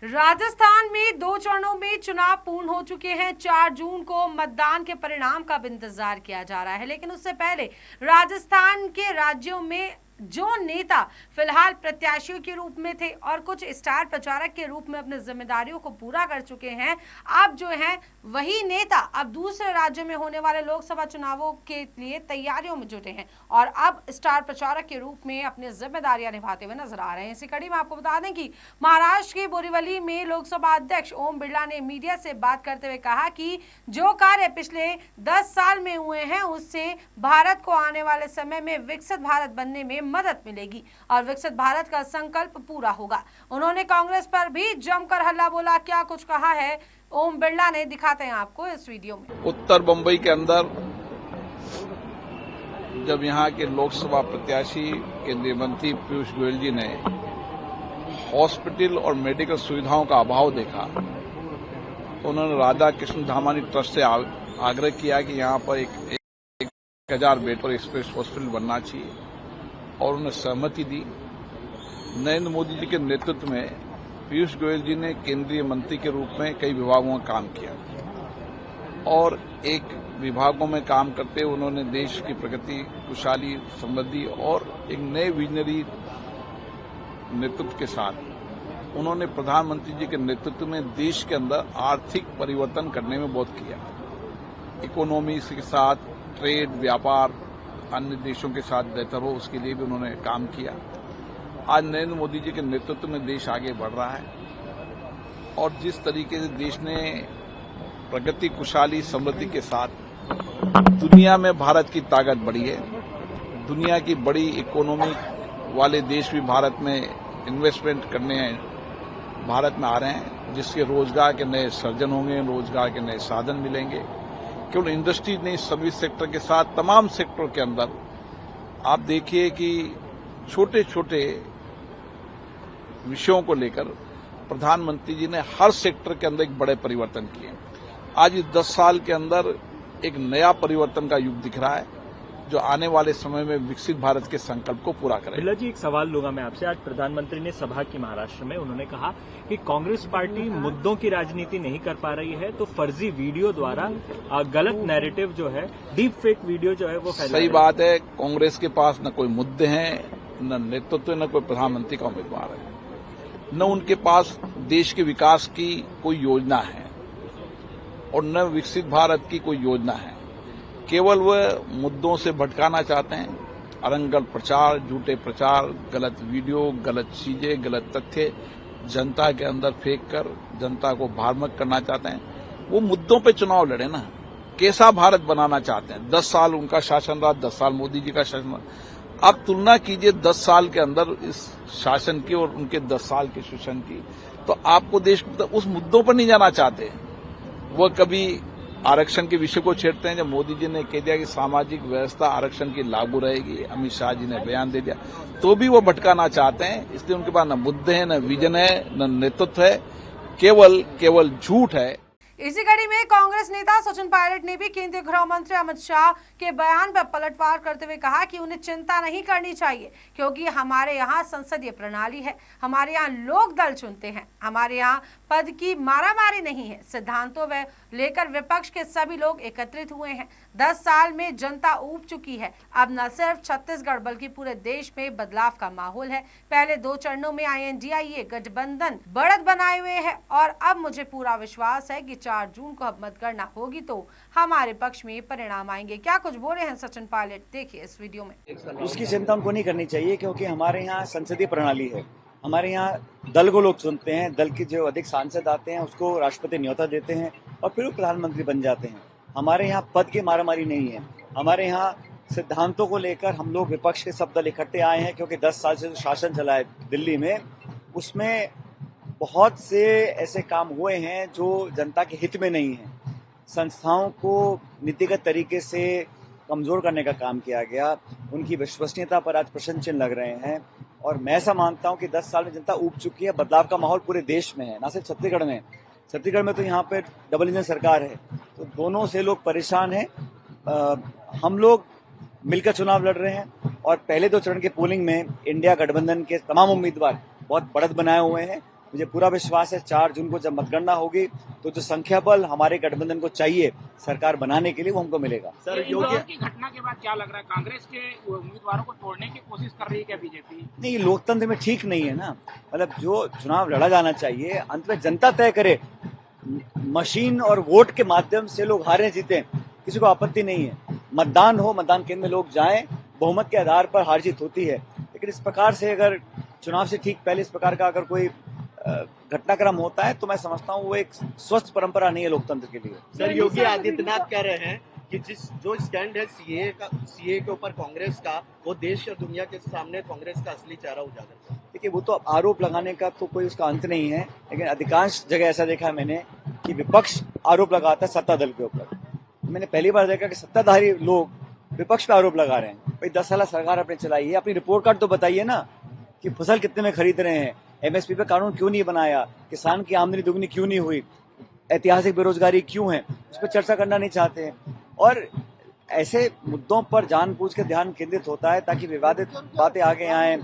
राजस्थान में 2 चरणों में चुनाव पूर्ण हो चुके हैं। 4 जून को मतदान के परिणाम का भी इंतजार किया जा रहा है, लेकिन उससे पहले राजस्थान के राज्यों में जो नेता फिलहाल प्रत्याशियों के रूप में थे और कुछ स्टार प्रचारक के रूप में अपनी जिम्मेदारियों को पूरा कर चुके हैं, अब जो है वही नेता अब दूसरे राज्यों में होने वाले लोकसभा चुनावों के लिए तैयारियों में जुटे हैं और अब स्टार प्रचारक के रूप में अपनी जिम्मेदारियां निभाते हुए नजर आ रहे हैं। इसी कड़ी में आपको बता दें कि महाराष्ट्र के बोरीवली में लोकसभा अध्यक्ष ओम बिरला ने मीडिया से बात करते हुए कहा कि जो कार्य पिछले 10 साल में हुए हैं उससे भारत को आने वाले समय में विकसित भारत बनने में मदद मिलेगी और विकसित भारत का संकल्प पूरा होगा। उन्होंने कांग्रेस पर भी जमकर हल्ला बोला। क्या कुछ कहा है ओम बिरला ने, दिखाते हैं आपको इस वीडियो में। उत्तर बंबई के अंदर जब यहां के लोकसभा प्रत्याशी केंद्रीय मंत्री पीयूष गोयल जी ने हॉस्पिटल और मेडिकल सुविधाओं का अभाव देखा तो उन्होंने राधा कृष्ण धामानी ट्रस्ट से आग्रह किया कि यहां पर एक 1000 बेड पर एक्सप्रेस हॉस्पिटल बनना चाहिए और उन्हें सहमति दी। नरेंद्र मोदी जी के नेतृत्व में पीयूष गोयल जी ने केंद्रीय मंत्री के रूप में कई विभागों में काम किया और एक विभागों में काम करते उन्होंने देश की प्रगति, खुशहाली, समृद्धि और एक नए विजनरी नेतृत्व के साथ उन्होंने प्रधानमंत्री जी के नेतृत्व में देश के अंदर आर्थिक परिवर्तन करने में बहुत किया। इकोनॉमी के साथ ट्रेड, व्यापार अन्य देशों के साथ बेहतर हो उसके लिए भी उन्होंने काम किया। आज नरेंद्र मोदी जी के नेतृत्व में देश आगे बढ़ रहा है और जिस तरीके से देश ने प्रगति, खुशहाली, समृद्धि के साथ दुनिया में भारत की ताकत बढ़ी है। दुनिया की बड़ी इकोनॉमी वाले देश भी भारत में इन्वेस्टमेंट करने भारत में आ रहे हैं, जिससे रोजगार के नए सृजन होंगे, रोजगार के नए साधन मिलेंगे। केवल इंडस्ट्री नहीं, सर्विस सेक्टर के साथ तमाम सेक्टर के अंदर आप देखिए कि छोटे छोटे विषयों को लेकर प्रधानमंत्री जी ने हर सेक्टर के अंदर एक बड़े परिवर्तन किए। आज इस 10 साल के अंदर एक नया परिवर्तन का युग दिख रहा है जो आने वाले समय में विकसित भारत के संकल्प को पूरा करेगा। बिरला जी, एक सवाल लूंगा मैं आपसे। आज प्रधानमंत्री ने सभा की महाराष्ट्र में, उन्होंने कहा कि कांग्रेस पार्टी मुद्दों की राजनीति नहीं कर पा रही है तो फर्जी वीडियो द्वारा गलत नैरेटिव जो है, डीप फेक वीडियो जो है वो फैला। सही बात है, कांग्रेस के पास न कोई मुद्दे हैं, न नेतृत्व, न कोई प्रधानमंत्री का उम्मीदवार है, न उनके पास देश के विकास की कोई योजना है और न विकसित भारत की कोई योजना है। केवल वह मुद्दों से भटकाना चाहते हैं। अरंगल प्रचार, झूठे प्रचार, गलत वीडियो, गलत चीजें, गलत तथ्य जनता के अंदर फेंक कर जनता को भ्रामक करना चाहते हैं। वो मुद्दों पे चुनाव लड़े ना, कैसा भारत बनाना चाहते हैं। 10 साल उनका शासन रहा, 10 साल मोदी जी का शासन रहा। अब तुलना कीजिए 10 साल के अंदर इस शासन की और उनके 10 साल के शासन की, तो आपको देश उस मुद्दों पर नहीं जाना चाहते। वो कभी आरक्षण के विषय को छेड़ते हैं। जब मोदी जी ने कह दिया कि सामाजिक व्यवस्था आरक्षण की लागू रहेगी, अमित शाह जी ने बयान दे दिया, तो भी वो भटकाना चाहते हैं। इसलिए उनके पास न मुद्दे हैं, न विजन है, न नेतृत्व है, केवल झूठ है। इसी कड़ी में कांग्रेस नेता सचिन पायलट ने भी केंद्रीय गृह मंत्री अमित शाह के बयान पर पलटवार करते हुए कहा कि उन्हें चिंता नहीं करनी चाहिए क्योंकि हमारे यहाँ संसदीय प्रणाली है, हमारे यहाँ लोक दल चुनते हैं, हमारे यहाँ पद की मारामारी नहीं है। सिद्धांतों व लेकर विपक्ष के सभी लोग एकत्रित हुए हैं। 10 साल में जनता ऊब चुकी है। अब न सिर्फ छत्तीसगढ़ बल्कि पूरे देश में बदलाव का माहौल है। पहले 2 चरणों में INDIA गठबंधन बढ़त बनाए हुए है और अब मुझे पूरा विश्वास है कि 4 जून को अब मतगणना होगी तो हमारे पक्ष में परिणाम आएंगे। क्या कुछ बोले हैं सचिन पायलट, देखिए इस वीडियो में। उसकी चिंता उनको नहीं करनी चाहिए क्योंकि हमारे यहाँ संसदीय प्रणाली है। हमारे यहाँ दल को लोग चुनते हैं, दल के जो अधिक सांसद आते हैं उसको राष्ट्रपति न्योता देते हैं और फिर वो प्रधानमंत्री बन जाते हैं। हमारे यहाँ पद की मारामारी नहीं है। हमारे यहाँ सिद्धांतों को लेकर हम लोग विपक्ष के सब दल इकट्ठे आए हैं क्योंकि 10 साल से जो शासन चला है दिल्ली में, उसमें बहुत से ऐसे काम हुए हैं जो जनता के हित में नहीं है। संस्थाओं को नीतिगत तरीके से कमजोर करने का काम किया गया। उनकी विश्वसनीयता पर आज प्रश्न चिन्ह लग रहे हैं और मैं ऐसा मानता हूं कि 10 साल में जनता ऊब चुकी है। बदलाव का माहौल पूरे देश में है, ना सिर्फ छत्तीसगढ़ में। छत्तीसगढ़ में तो यहाँ पे डबल इंजन सरकार है, तो दोनों से लोग परेशान हैं। हम लोग मिलकर चुनाव लड़ रहे हैं और पहले 2 चरण के पोलिंग में इंडिया गठबंधन के तमाम उम्मीदवार बहुत बढ़त बनाए हुए हैं मुझे पूरा विश्वास है 4 जून को जब मतगणना होगी तो जो संख्या बल हमारे गठबंधन को चाहिए सरकार बनाने के लिए वो हमको मिलेगा। सर, योगी की घटना के बाद क्या लग रहा है, कांग्रेस के उम्मीदवारों को तोड़ने की कोशिश कर रही है क्या बीजेपी? नहीं, ये लोकतंत्र में ठीक नहीं है ना। मतलब जो चुनाव लड़ा जाना चाहिए अंत में जनता तय करे। मशीन और वोट के माध्यम से लोग हारे जीते, किसी को आपत्ति नहीं है। मतदान हो, मतदान केंद्र में लोग जाएं, बहुमत के आधार पर हार जीत होती है। लेकिन इस प्रकार से अगर चुनाव से ठीक पहले इस प्रकार का अगर कोई घटनाक्रम होता है तो मैं समझता हूँ वो एक स्वस्थ परंपरा नहीं है लोकतंत्र के लिए। सर, योगी आदित्यनाथ कह रहे हैं कि जो स्टैंड है सीए के ऊपर कांग्रेस का, वो देश और दुनिया के सामने कांग्रेस का असली चेहरा उजागर कर। देखिए, वो तो आरोप लगाने का तो कोई उसका अंत नहीं है, लेकिन अधिकांश जगह ऐसा देखा है मैंने कि विपक्ष आरोप लगाता है सत्ता दल के ऊपर। मैंने पहली बार देखा कि सत्ताधारी लोग विपक्ष पे आरोप लगा रहे हैं। भाई 10 साल सरकार अपने चलाई है, अपनी रिपोर्ट कार्ड तो बताइए ना कि फसल कितने में खरीद रहे हैं, एमएसपी पे कानून क्यों नहीं बनाया, किसान की आमदनी दुगनी क्यों नहीं हुई, ऐतिहासिक बेरोजगारी क्यों है, उस पर चर्चा करना नहीं चाहते हैं। और ऐसे मुद्दों पर जानबूझ के ध्यान केंद्रित होता है ताकि विवादित बातें आगे आए,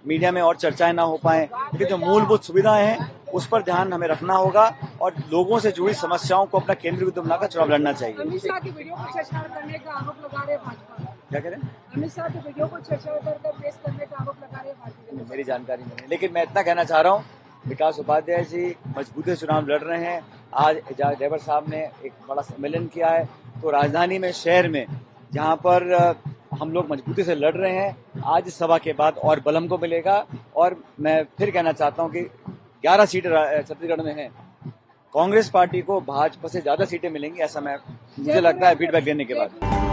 मीडिया में और चर्चाएं ना हो पाए। लेकिन जो मूलभूत सुविधाएं हैं उस पर ध्यान हमें रखना होगा और लोगों से जुड़ी समस्याओं को अपना केंद्र बिंदु बनाकर चुनाव लड़ना चाहिए। अमित शाह की वीडियो को चर्चा करने का आरोप लगा रहे भाजपा। क्या करें? अमित शाह की वीडियो को चर्चा करके पेश करने का आरोप लगा रहे भाजपा। मेरी जानकारी नहीं है, लेकिन मैं इतना कहना चाह रहा हूँ, विकास उपाध्याय जी मजबूती से चुनाव लड़ रहे हैं। आज एजाज ड्राइवर साहब ने एक बड़ा सम्मेलन किया है, तो राजधानी में, शहर में जहाँ पर हम लोग मजबूती से लड़ रहे हैं, आज इस सभा के बाद और बल हमको मिलेगा। और मैं फिर कहना चाहता हूँ कि 11 सीटें छत्तीसगढ़ में हैं, कांग्रेस पार्टी को भाजपा से ज्यादा सीटें मिलेंगी, ऐसा मुझे लगता है फीडबैक देने के बाद।